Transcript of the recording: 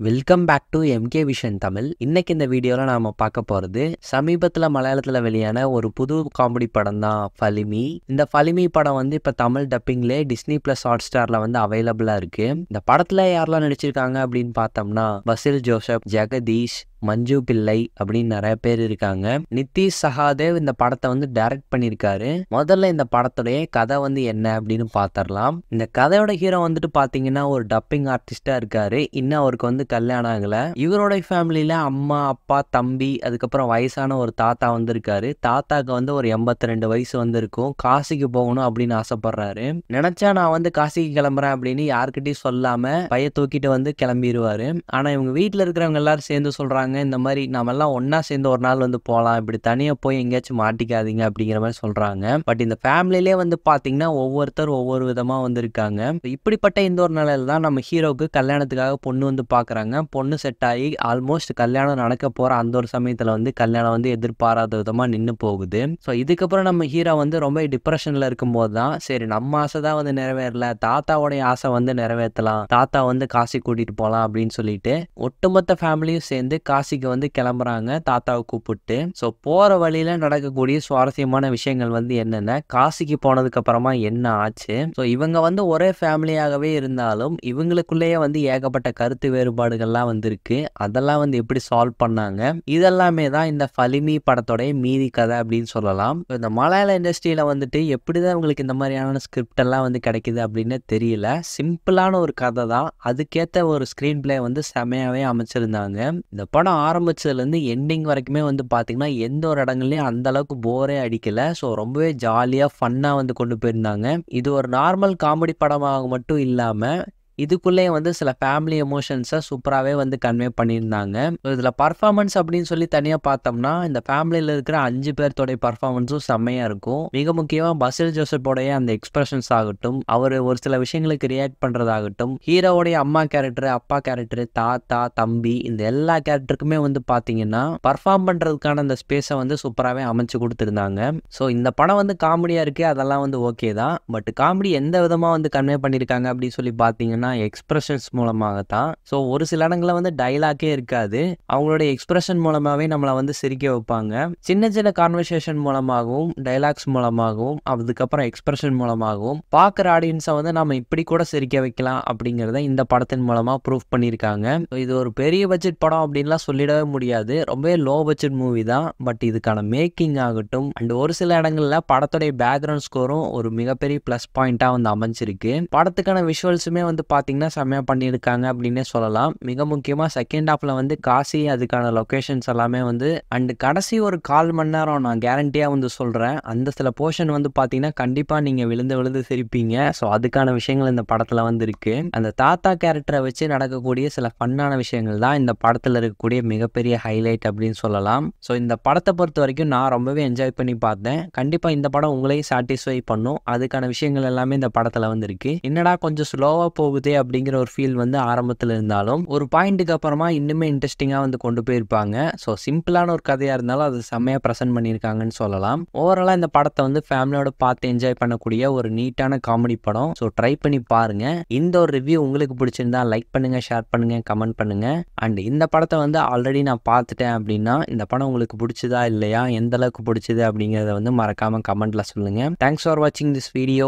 Welcome back to MK Vision Tamil. இன்னைக்கு இந்த வீடியோவில் நாம் பார்க்க போகிறது சமீபத்தில் மலையாளத்தில் வெளியான ஒரு புது காமெடி படம் தான் ஃபலிமி. இந்த ஃபலிமி படம் வந்து இப்போ தமிழ் டப்பிங்லே டிஸ்னி பிளஸ் ஹாட் ஸ்டாரில் வந்து அவைலபிளாக இருக்குது. இந்த படத்தில் யாரெல்லாம் நடிச்சிருக்காங்க அப்படின்னு பார்த்தோம்னா பசில் ஜோசப், ஜெகதீஷ், மஞ்சு பிள்ளை அப்படின்னு நிறைய பேர் இருக்காங்க. நிதிஷ் சகாதேவ் இந்த படத்தை வந்து டைரக்ட் பண்ணியிருக்காரு. முதல்ல இந்த படத்துடைய கதை வந்து என்ன அப்படின்னு பார்த்துடலாம். இந்த கதையோட ஹீரோ வந்துட்டு பார்த்தீங்கன்னா ஒரு டப்பிங் ஆர்டிஸ்டா இருக்காரு. இன்னும் அவருக்கு வந்து கல்யாணம் ஆகல. இவரோட ஃபேமிலியில அம்மா, அப்பா, தம்பி, அதுக்கப்புறம் வயசான ஒரு தாத்தா வந்து இருக்காரு. தாத்தாக்கு வந்து ஒரு 82 வயசு வந்து இருக்கும். காசிக்கு போகணும் அப்படின்னு ஆசைப்படுறாரு. நினைச்சா நான் வந்து காசிக்கு கிளம்புறேன் அப்படின்னு யாருக்கிட்டையும் சொல்லாம பைய தூக்கிட்டு வந்து கிளம்பிடுவாரு. ஆனா இவங்க வீட்டுல இருக்கிறவங்க எல்லாரும் சேர்ந்து சொல்றாங்க, இந்த மாதிரி நாம எல்லாம் ஒன்னா சேர்ந்து ஒரு நாள் வந்து போலாம், இப்படி தனியா போய் எங்கேயாச்சும் மாட்டிக்காதீங்க அப்படிங்கிற மாதிரி சொல்றாங்க. பட் இந்த ஃபேமிலிலே வந்து பாத்தீங்கன்னா ஒவ்வொருத்தர் ஒவ்வொரு விதமா வந்து இருக்காங்க. இப்படிப்பட்ட இந்த ஒரு நிலையில தான் நம்ம ஹீரோக்கு கல்யாணத்துக்காக பொண்ணு வந்து பாக்குறாங்க. பொண்ணு செட் ஆகி ஆல்மோஸ்ட் கல்யாணம் நடக்க போற அந்த ஒரு சமயத்துல வந்து கல்யாணம் வந்து எதிர்பாராத விதமா நின்று போகுது. ஸோ இதுக்கப்புறம் நம்ம ஹீரோ வந்து ரொம்ப டிப்ரெஷன்ல இருக்கும்போது தான் சரி நம்ம ஆசை தான் வந்து நிறைவேறல, தாத்தாவோடைய ஆசை வந்து நிறைவேற்றலாம், தாத்தா வந்து காசி கூட்டிட்டு போலாம் அப்படின்னு சொல்லிட்டு ஒட்டுமொத்த ஃபேமிலியும் சேர்ந்து காசிக்கு வந்து கிளம்புறாங்க தாத்தாவை கூப்பிட்டு. ஸோ போற வழியில நடக்கக்கூடிய சுவாரஸ்யமான விஷயங்கள் வந்து என்னென்ன, காசிக்கு போனதுக்கு அப்புறமா என்ன ஆச்சு, ஸோ இவங்க வந்து ஒரே ஃபேமிலியாகவே இருந்தாலும் இவங்களுக்குள்ளேயே வந்து ஏகப்பட்ட கருத்து வேறுபாடுகள்லாம் வந்து இருக்கு. அதெல்லாம் வந்து எப்படி சால்வ் பண்ணாங்க, இதெல்லாமே தான் இந்த ஃபலிமி படத்தோடைய மீதி கதை அப்படின்னு சொல்லலாம். இந்த மலையாள இண்டஸ்ட்ரியில வந்துட்டு எப்படிதான் இவங்களுக்கு இந்த மாதிரியான ஸ்கிரிப்ட் எல்லாம் வந்து கிடைக்குது அப்படின்னு தெரியல. சிம்பிளான ஒரு கதை தான், அதுக்கேற்ற ஒரு ஸ்கிரீன் பிளே வந்து செமையாவே அமைச்சிருந்தாங்க. இந்த படம் ஆரம்பிச்சதுலேருந்து எண்டிங் வரைக்குமே வந்து பார்த்தீங்கன்னா எந்த ஒரு இடங்கள்லையும் அந்த அளவுக்கு போரே அடிக்கல. ஸோ ரொம்பவே ஜாலியாக ஃபன்னாக வந்து கொண்டு போயிருந்தாங்க. இது ஒரு நார்மல் காமெடி படமாக மட்டும் இல்லாமல் இதுக்குள்ளேயே வந்து சில ஃபேமிலி எமோஷன்ஸை சூப்பராகவே வந்து கன்வே பண்ணியிருந்தாங்க. இதில் பர்ஃபார்மன்ஸ் அப்படின்னு சொல்லி தனியாக பார்த்தோம்னா இந்த ஃபேமிலியில் இருக்கிற 5 பேர்த்தோடைய பர்ஃபார்மன்ஸும் செம்மையாக இருக்கும். மிக முக்கியமாக பசில் ஜோசப்போடைய அந்த எக்ஸ்பிரஷன்ஸ் ஆகட்டும், அவர் ஒரு சில விஷயங்களுக்கு ரியாக்ட் பண்ணுறதாகட்டும், ஹீரோவுடைய அம்மா கேரக்டர், அப்பா கேரக்டர், தாத்தா, தம்பி, இந்த எல்லா கேரக்டருக்குமே வந்து பார்த்தீங்கன்னா பர்ஃபார்ம் பண்ணுறதுக்கான அந்த ஸ்பேஸை வந்து சூப்பராகவே அமைச்சு கொடுத்துருந்தாங்க. ஸோ இந்த படம் வந்து காமெடியாக இருக்குது, அதெல்லாம் வந்து ஓகே தான். பட் காமெடி எந்த விதமாக வந்து கன்வே பண்ணியிருக்காங்க அப்படின்னு சொல்லி பார்த்தீங்கன்னா எக்ஸ்பிரஷன்ஸ் மூலமாகத்தான். ஸோ ஒரு சில இடங்களில் வந்து டைலாக்கே இருக்காது, அவங்களுடைய எக்ஸ்பிரஷன் மூலமாகவே நம்மளை வந்து சிரிக்க வைப்பாங்க. சின்ன சின்ன கான்வர்சேஷன் மூலமாகவும் டைலாக்ஸ் மூலமாகவும் அதுக்கப்புறம் எக்ஸ்பிரஷன் மூலமாகவும் பார்க்குற ஆடியன்ஸை வந்து நம்ம இப்படி கூட சிரிக்க வைக்கலாம் அப்படிங்கிறத இந்த படத்தின் மூலமாக ப்ரூவ் பண்ணியிருக்காங்க. இது ஒரு பெரிய பட்ஜெட் படம் அப்படின்லாம் சொல்லிடவே முடியாது, ரொம்பவே லோ பட்ஜெட் மூவி தான். பட் இதுக்கான மேக்கிங் ஆகட்டும் அண்ட் ஒரு சில இடங்களில் படத்துடைய பேக்ரவுண்ட் ஸ்கோரும் ஒரு மிகப்பெரிய ப்ளஸ் பாயிண்டாக வந்து அமைஞ்சிருக்கு. படத்துக்கான விஷுவல்ஸுமே வந்து பார்த்தீங்கன்னா செம்மையாக பண்ணியிருக்காங்க அப்படின்னே சொல்லலாம். மிக முக்கியமாக செகண்ட் ஹாஃப்ல வந்து காசி, அதுக்கான லொக்கேஷன்ஸ் எல்லாமே வந்து அண்ட் கடைசி ஒரு 1/4 மணி நேரம் நான் கேரண்டியாக வந்து சொல்கிறேன், அந்த சில போர்ஷன் வந்து பார்த்தீங்கன்னா கண்டிப்பாக நீங்கள் விழுந்து விழுந்து சிரிப்பீங்க. ஸோ அதுக்கான விஷயங்கள் இந்த படத்தில் வந்து இருக்கு. அந்த தாத்தா கேரக்டரை வச்சு நடக்கக்கூடிய சில ஃபன்னான விஷயங்கள் தான் இந்த படத்தில் இருக்கக்கூடிய மிகப்பெரிய ஹைலைட் அப்படின்னு சொல்லலாம். ஸோ இந்த படத்தை பொறுத்த வரைக்கும் நான் ரொம்பவே என்ஜாய் பண்ணி பார்த்தேன். கண்டிப்பாக இந்த படம் உங்களையும் சாட்டிஸ்ஃபை பண்ணும். அதுக்கான விஷயங்கள் எல்லாமே இந்த படத்தில் வந்து இருக்கு. என்னடா கொஞ்சம் ஸ்லோவாக போகுது அப்படிங்கிற ஒரு ஃபீல் வந்து ஆரம்பத்தில் இருந்தாலும் ஒரு பாயிண்ட்டுக்கு அப்புறமா இன்னுமே இன்ட்ரெஸ்டிங்காக வந்து கொண்டு போயிருப்பாங்க. ஸோ சிம்பிளான ஒரு கதையாக இருந்தாலும் அது செம்மையாக ப்ரெசென்ட் பண்ணியிருக்காங்கன்னு சொல்லலாம். ஓவராலாக இந்த படத்தை வந்து ஃபேமிலியோட பார்த்து என்ஜாய் பண்ணக்கூடிய ஒரு நீட்டான காமெடி படம். ஸோ ட்ரை பண்ணி பாருங்க. இந்த ஒரு ரிவ்யூ உங்களுக்கு பிடிச்சிருந்தா லைக் பண்ணுங்க, ஷேர் பண்ணுங்க, கமெண்ட் பண்ணுங்க. அண்ட் இந்த படத்தை வந்து ஆல்ரெடி நான் பார்த்துட்டேன் அப்படின்னா இந்த படம் உங்களுக்கு பிடிச்சதா இல்லையா, எந்த அளவுக்கு பிடிச்சது அப்படிங்கிறத வந்து மறக்காம கமெண்ட்ல சொல்லுங்க. தேங்க்ஸ் ஃபார் வாட்சிங் திஸ் வீடியோ.